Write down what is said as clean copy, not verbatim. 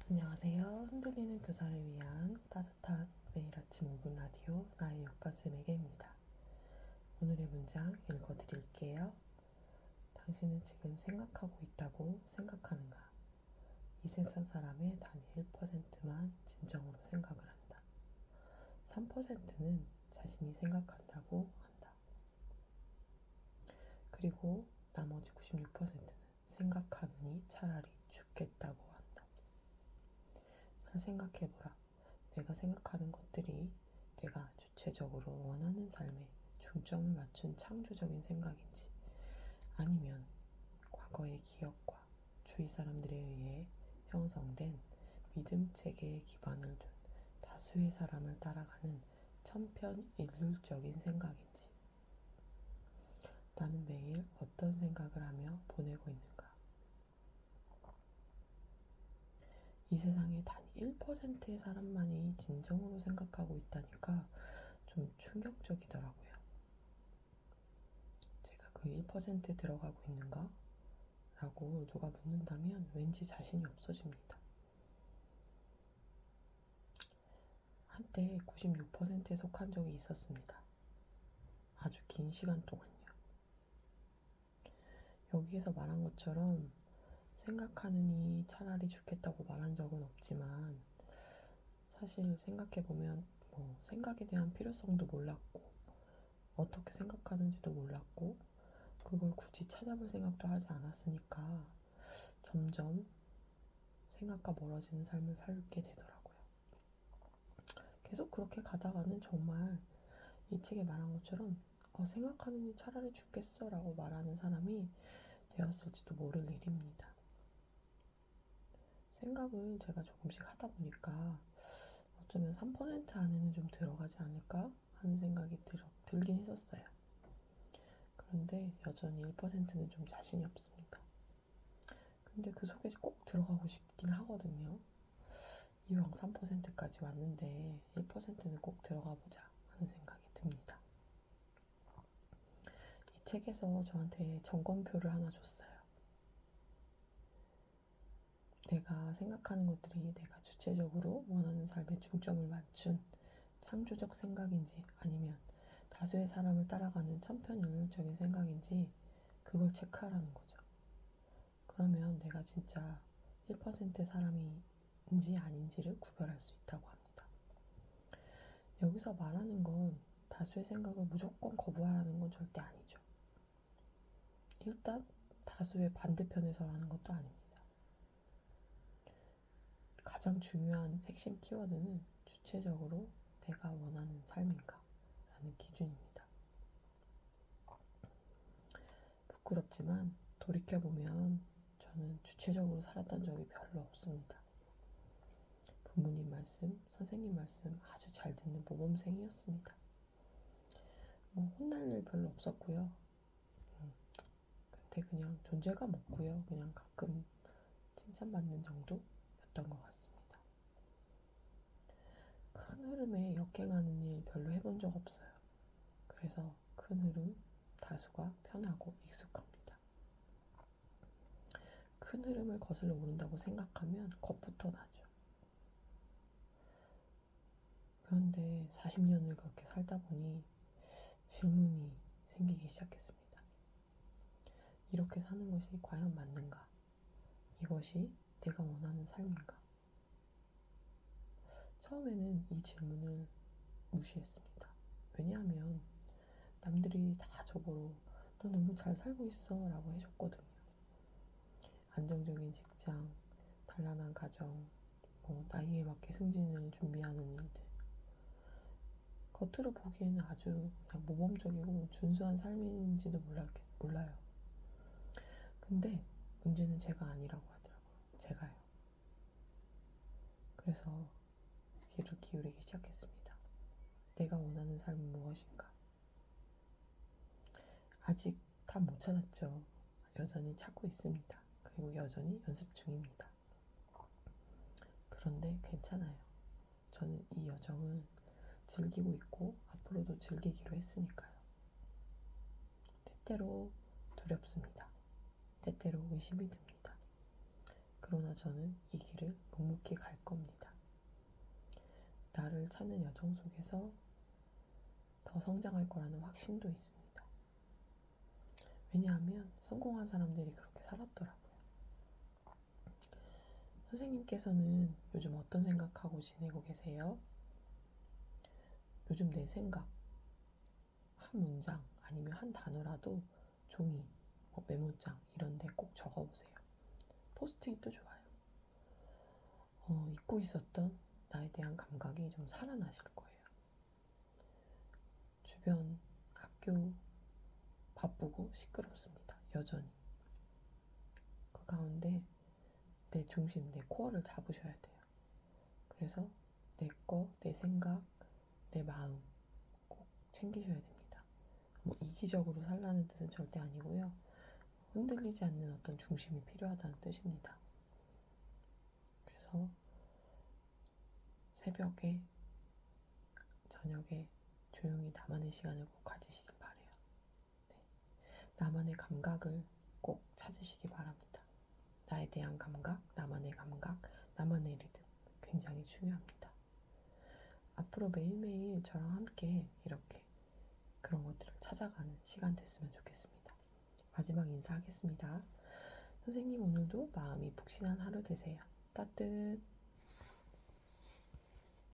안녕하세요. 흔들리는 교사를 위한 따뜻한 매일 아침 5분 라디오 나의 육바스에게입니다. 오늘의 문장 읽어드릴게요. 당신은 지금 생각하고 있다고 생각하는가? 이 세상 사람의 단 1%만 진정으로 생각을 한다. 3%는 자신이 생각한다고 한다. 그리고 나머지 96%는 생각하느니 차라리 죽겠다고 한다. 잘 생각해보라. 내가 생각하는 것들이 내가 주체적으로 원하는 삶에 중점을 맞춘 창조적인 생각인지 아니면 과거의 기억과 주위 사람들에 의해 형성된 믿음 체계에 기반을 둔 다수의 사람을 따라가는 천편일률적인 생각인지 나는 매일 어떤 생각을 하며 보내고 있는가? 이 세상에 단 1%의 사람만이 진정으로 생각하고 있다니까 좀 충격적이더라고요. 제가 그 1%에 들어가고 있는가? 라고 누가 묻는다면 왠지 자신이 없어집니다. 한때 96%에 속한 적이 있었습니다. 아주 긴 시간 동안요. 여기에서 말한 것처럼 생각하느니 차라리 죽겠다고 말한 적은 없지만 사실 생각해보면 생각에 대한 필요성도 몰랐고 어떻게 생각하는지도 몰랐고 그걸 굳이 찾아볼 생각도 하지 않았으니까 점점 생각과 멀어지는 삶을 살게 되더라고요. 계속 그렇게 가다가는 정말 이 책에 말한 것처럼 생각하느니 차라리 죽겠어 라고 말하는 사람이 되었을지도 모를 일입니다. 생각을 제가 조금씩 하다 보니까 어쩌면 3% 안에는 좀 들어가지 않을까 하는 생각이 들긴 했었어요. 그런데 여전히 1%는 좀 자신이 없습니다. 근데 그 속에 꼭 들어가고 싶긴 하거든요. 이왕 3%까지 왔는데 1%는 꼭 들어가 보자 하는 생각이 듭니다. 이 책에서 저한테 점검표를 하나 줬어요. 내가 생각하는 것들이 내가 주체적으로 원하는 삶에 중점을 맞춘 창조적 생각인지 아니면 다수의 사람을 따라가는 천편일률적인 생각인지 그걸 체크하라는 거죠. 그러면 내가 진짜 1%의 사람인지 아닌지를 구별할 수 있다고 합니다. 여기서 말하는 건 다수의 생각을 무조건 거부하라는 건 절대 아니죠. 일단 다수의 반대편에 서라는 것도 아닙니다. 가장 중요한 핵심 키워드는 주체적으로 내가 원하는 삶인가 라는 기준입니다. 부끄럽지만 돌이켜보면 저는 주체적으로 살았던 적이 별로 없습니다. 부모님 말씀, 선생님 말씀 아주 잘 듣는 모범생이었습니다. 혼날 일 별로 없었고요. 근데 그냥 존재감 없고요. 그냥 가끔 칭찬받는 정도였던 것 같습니다. 큰 흐름에 역행하는 일 별로 해본 적 없어요. 그래서 큰 흐름, 다수가 편하고 익숙합니다. 큰 흐름을 거슬러 오른다고 생각하면 겁부터 나죠. 그런데 40년을 그렇게 살다 보니 질문이 생기기 시작했습니다. 이렇게 사는 것이 과연 맞는가? 이것이 내가 원하는 삶인가? 처음에는 이 질문을 무시했습니다. 왜냐하면 남들이 다 저보러 너 너무 잘 살고 있어 라고 해줬거든요. 안정적인 직장, 단란한 가정, 나이에 맞게 승진을 준비하는 일들. 겉으로 보기에는 아주 그냥 모범적이고 준수한 삶인지도 몰라요. 근데 문제는 제가 아니라고 하더라고요. 제가요. 그래서 귀를 기울이기 시작했습니다. 내가 원하는 삶은 무엇인가? 아직 다 못 찾았죠. 여전히 찾고 있습니다. 그리고 여전히 연습 중입니다. 그런데 괜찮아요. 저는 이 여정을 즐기고 있고 앞으로도 즐기기로 했으니까요. 때때로 두렵습니다. 때때로 의심이 듭니다. 그러나 저는 이 길을 묵묵히 갈 겁니다. 나를 찾는 여정 속에서 더 성장할 거라는 확신도 있습니다. 왜냐하면 성공한 사람들이 그렇게 살았더라고요. 선생님께서는 요즘 어떤 생각하고 지내고 계세요? 요즘 내 생각, 한 문장 아니면 한 단어라도 종이, 메모장 이런 데 꼭 적어보세요. 포스트잇도 좋아요. 잊고 있었던 나에 대한 감각이 좀 살아나실 거예요. 주변 학교 바쁘고 시끄럽습니다. 여전히. 그 가운데 내 중심, 내 코어를 잡으셔야 돼요. 그래서 내 거, 내 생각, 내 마음 꼭 챙기셔야 됩니다. 이기적으로 살라는 뜻은 절대 아니고요. 흔들리지 않는 어떤 중심이 필요하다는 뜻입니다. 그래서 새벽에, 저녁에 조용히 나만의 시간을 꼭 가지시길 바래요. 네. 나만의 감각을 꼭 찾으시기 바랍니다. 나에 대한 감각, 나만의 감각, 나만의 리듬 굉장히 중요합니다. 앞으로 매일매일 저랑 함께 이렇게 그런 것들을 찾아가는 시간 됐으면 좋겠습니다. 마지막 인사하겠습니다. 선생님 오늘도 마음이 푹신한 하루 되세요. 따뜻.